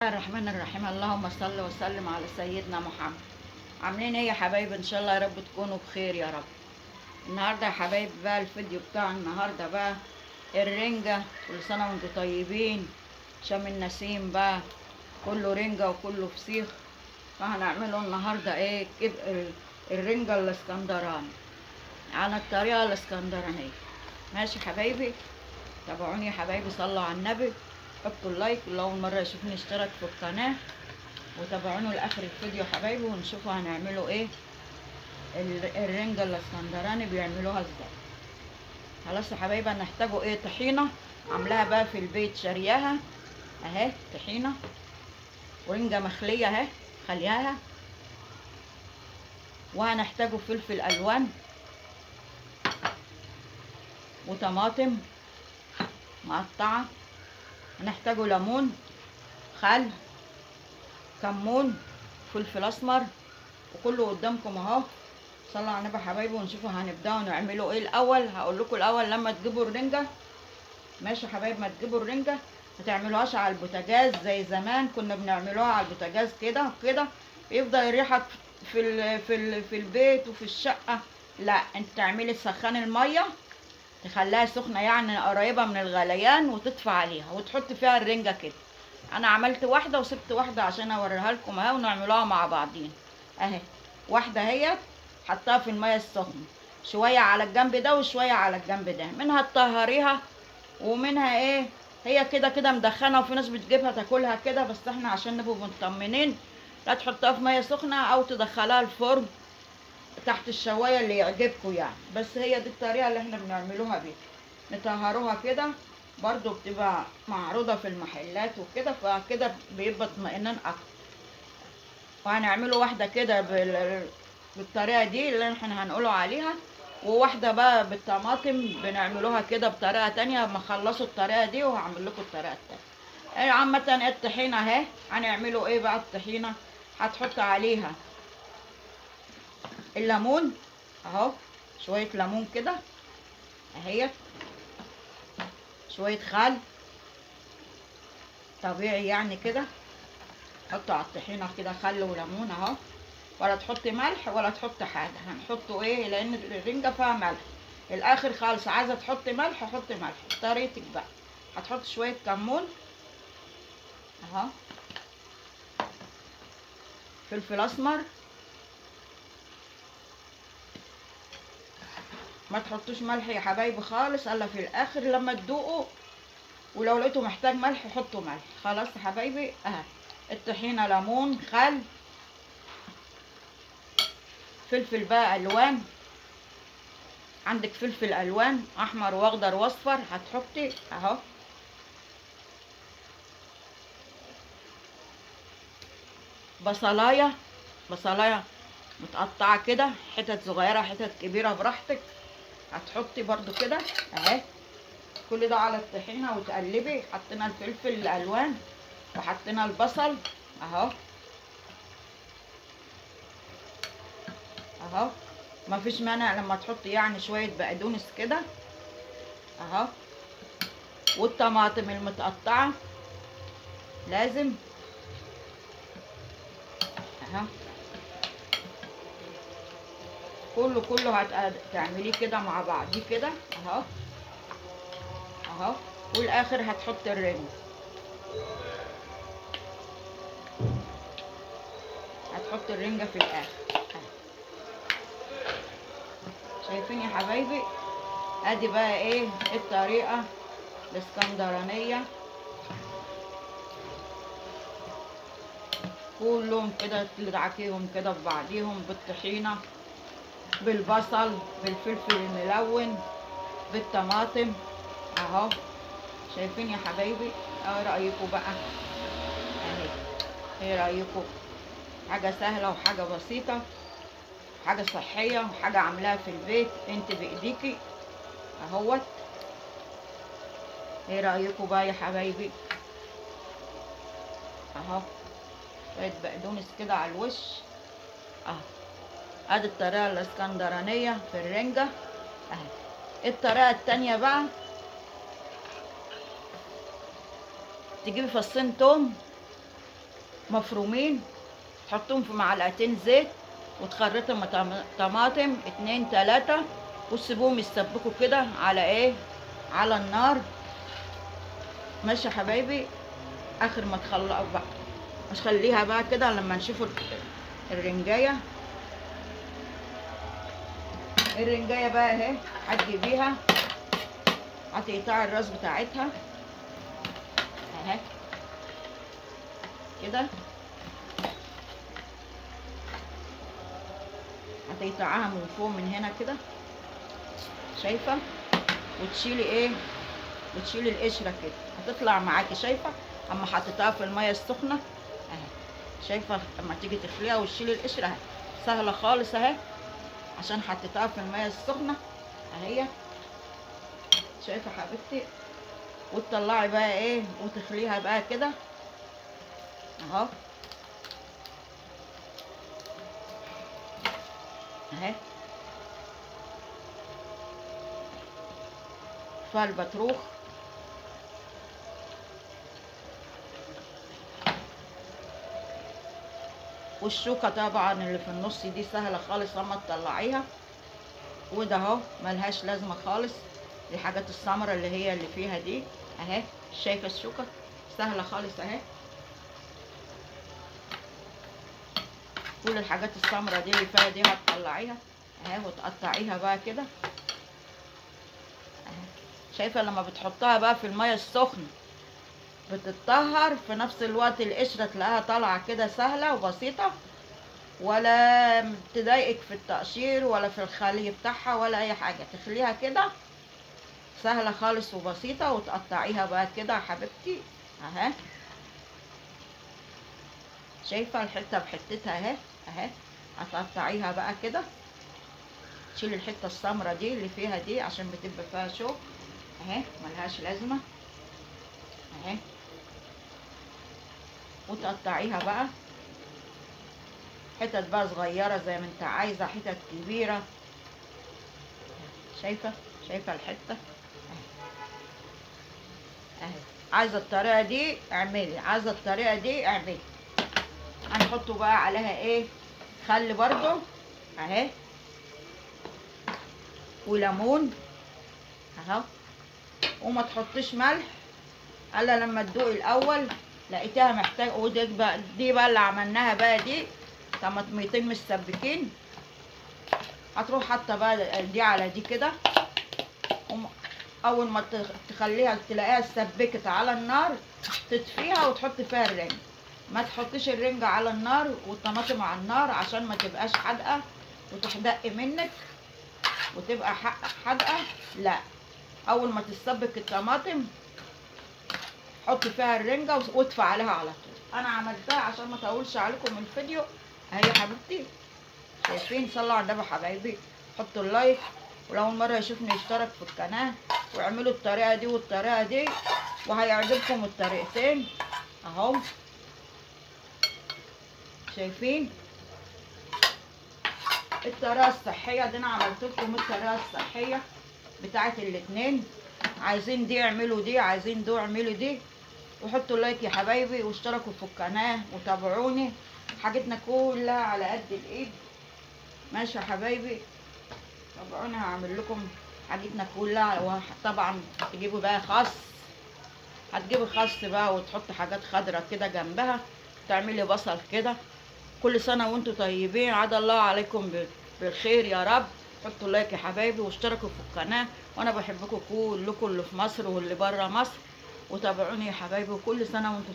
الرحمن الرحيم. اللهم صل وسلم على سيدنا محمد. عاملين ايه يا حبايب؟ ان شاء الله يا رب تكونوا بخير يا رب. النهارده يا حبايب بقى الفيديو بتاع النهارده بقى الرنجة. كل سنة وانتم طيبين، شم النسيم بقى كله رنجة وكله فسيخ. فهنعمله النهارده ايه الرنجة الاسكندراني على الطريقة الاسكندرانية. ماشي حبايبي؟ تابعوني يا حبايبي، صلوا على النبي، حطوا اللايك، واللي اول مرة يشوفني اشترك في القناة وتابعوني لاخر الفيديو حبايبي، ونشوفوا هنعمله ايه الرنجة الاسكندراني بيعملوها ازاي. خلاص يا حبايبي، هنحتاجوا ايه؟ طحينة عاملاها بقى في البيت، شارياها اهي طحينة، ورنجة مخلية اهي خليها، وهنحتاجوا فلفل الوان وطماطم مقطعة، هنحتاجوا ليمون، خل، كمون، فلفل اسمر، وكله قدامكم اهو. صلوا على النبي يا حبايبي، ونشوفوا هنبداوا نعمله ايه الاول. هقول لكم الاول لما تجيبوا الرنجه، ماشي يا حبايب؟ ما تجيبوا الرنجه ما تعملوهاش على البوتاجاز زي زمان كنا بنعملوها على البوتاجاز كده كده، يفضل الريحه في البيت وفي الشقه. لا، انت تعملي تسخني الميه، تخليها سخنه يعني قريبه من الغليان، وتطفي عليها وتحطي فيها الرنجه كده. انا عملت واحده وسبت واحده عشان اوريها لكم اهي، ونعملوها مع بعضين اهي. واحده اهي حطها في الميه السخنه، شويه على الجنب ده وشويه على الجنب ده، منها تطهريها ومنها ايه، هي كده كده مدخنه، وفي ناس بتجيبها تاكلها كده، بس احنا عشان نبقوا مطمنين لا تحطها في ميه سخنه او تدخلها الفرن تحت الشوايه اللي يعجبكم يعني. بس هي دي الطريقه اللي احنا بنعملوها بيها، نطهروها كده. برضو بتبقى معروضه في المحلات وكده، فكده بيبقى اطمئنان اكتر. وهنعمله واحده كده بالطريقه دي اللي احنا هنقوله عليها، وواحده بقى بالطماطم بنعملوها كده بطريقه تانية. اما اخلصوا الطريقه دي وهعمل لكم الطريقه التانية. عامه الطحينه اهي، هنعمله ايه بقى؟ الطحينه هتحط عليها الليمون اهو، شويه ليمون كده اهي، شويه خل طبيعي يعني كده، حطوا على الطحينه كده خل وليمون اهو. ولا تحط ملح ولا تحط حاجه، هنحطه ايه لان الرنجه فيها ملح. الاخر خالص عايزه تحط ملح حط ملح، طريقتك بقى. هتحط شويه كمون اهو، فلفل اسمر، ما تحطوش ملح يا حبايبي خالص الا في الاخر لما تدوقوا، ولو لقيتوا محتاج ملح حطوا ملح. خلاص يا حبايبي اهي الطحينه، ليمون، خل، فلفل بقى الوان، عندك فلفل الوان احمر واخضر واصفر هتحطي اهو. بصلايه، بصلايه متقطعه كده حتت صغيره حتت كبيره براحتك، هتحطي برضو كده اهي. كل ده على الطحينه وتقلبي. حطينا الفلفل الالوان وحطينا البصل اهو اهو. مفيش مانع لما تحطي يعني شويه بقدونس كده اهو، والطماطم المتقطعه لازم اهو. كله هتعمليه كده مع بعضيه كده اهو اهو. والاخر هتحط الرنج، هتحط الرنجة في الاخر اهي. شايفين يا حبايبي؟ ادي بقى ايه الطريقة الاسكندرانية، كلهم كده تدعكيهم كده في بعضيهم بالطحينة بالبصل بالفلفل الملون بالطماطم اهو. شايفين يا حبايبي؟ ايه رأيكم بقى؟ اهي، ايه رأيكم؟ حاجة سهلة وحاجة بسيطة، حاجة صحية وحاجة عاملاها في البيت انت بايديكي اهوت. ايه رأيكم بقى يا حبايبي؟ اهو شوية بقدونس كده على الوش اهو. ادي الطريقة الاسكندرانية في الرنجة اهي. الطريقة التانية بقى، تجيبي فصين توم مفرومين، تحطهم في معلقتين زيت وتخرطهم طماطم 2 3 وتسيبوهم يتسبكوا كده على ايه، على النار. ماشي يا حبايبي. اخر ما تخلصوا بقى مش خليها بقى كده لما نشوفوا الرنجايه. الرنجايه بقى اهي هتجيبيها هتقطعي الراس بتاعتها اهي كده، هتقطعها من فوق من هنا كده شايفه، وتشيلي ايه، وتشيلي القشره كده هتطلع معاكي شايفه. اما حطيتها في الميه السخنه اهي شايفه، اما تيجي تخليها وتشيلي القشره اهي سهله خالص اهي، عشان حطيتها في الميه السخنه اهي شايفه حبيبتي. وتطلعي بقى ايه وتخليها بقى كده اهو اهي. فالبطروخ والشوكه طبعا اللي في النص دي سهله خالص لما تطلعيها. وده اهو ملهاش لازمه خالص، دي حاجات السمرة اللي هي اللي فيها دي اهي. شايفه الشوكه سهله خالص اهي. كل الحاجات السمرة دي اللي فيها دي هتطلعيها اهي وتقطعيها بقى كده اهي. شايفه لما بتحطها بقى في الميه السخنه بتتطهر في نفس الوقت، القشره تلاقيها طالعه كده سهله وبسيطه، ولا تضايقك في التقشير ولا في الخلي بتاعها ولا اي حاجه. تخليها كده سهله خالص وبسيطه، وتقطعيها بقى كده يا حبيبتي اهي. شايفه الحته بحتتها اهي اهي. هتقطعيها بقى كده، تشيلي الحته السمرة دي اللي فيها دي عشان بتبقى فيها شوك اهي ملهاش لازمه اهي. وتقطعيها بقى حتت بقى صغيره زي ما انت عايزه، حتت كبيره. شايفه شايفه الحته اهي. عايزه الطريقه دي اعملي، عايزه الطريقه دي اعملي. هنحطه بقى عليها ايه، خل برضو اهي وليمون اهو. وما تحطيش ملح الا لما تدوقي الاول لقيتها محتاج. ودي بقى دي بقى اللي عملناها بقى دي طماطميتين مسبكين، هتروح حاطه بقى دي على دي كده. اول ما تخليها تلاقيها اتسبكت على النار تطفيها وتحطي فيها الرنج. ما تحطيش الرنجة على النار والطماطم على النار عشان ما تبقاش حادقه وتحدق منك وتبقى حادقه. لا، اول ما تتسبك الطماطم حطي فيها الرنجة واطفي عليها على طول. انا عملتها عشان ما اطولش عليكم الفيديو اهي يا حبيبتي. شايفين؟ صلوا على النبي حبايبي، حطوا اللايك، ولو اول مره يشوفني يشترك في القناه، واعملوا الطريقه دي والطريقه دي وهيعجبكم الطريقتين اهو. شايفين الطريقه الصحيه دي؟ انا عملت لكم الطريقه الصحيه بتاعت الاتنين. عايزين دي اعملوا دي، عايزين دو اعملوا دي. وحطوا لايك يا حبايبي واشتركوا في القناه وتابعوني، حاجتنا كلها على قد الايد. ماشي يا حبايبي، تابعوني هعمل لكم حاجتنا كلها. وطبعا تجيبوا بقى خس، هتجيبي خس بقى وتحطي حاجات خضرة كده جنبها، تعملي بصل كده. كل سنة وانتم طيبين، عاد الله عليكم بالخير يا رب. حطوا لايك يا حبايبي واشتركوا في القناة، وانا بحبكم كلكم اللي في مصر واللي برا مصر. وتابعوني يا حبايبي، وكل سنة وانتم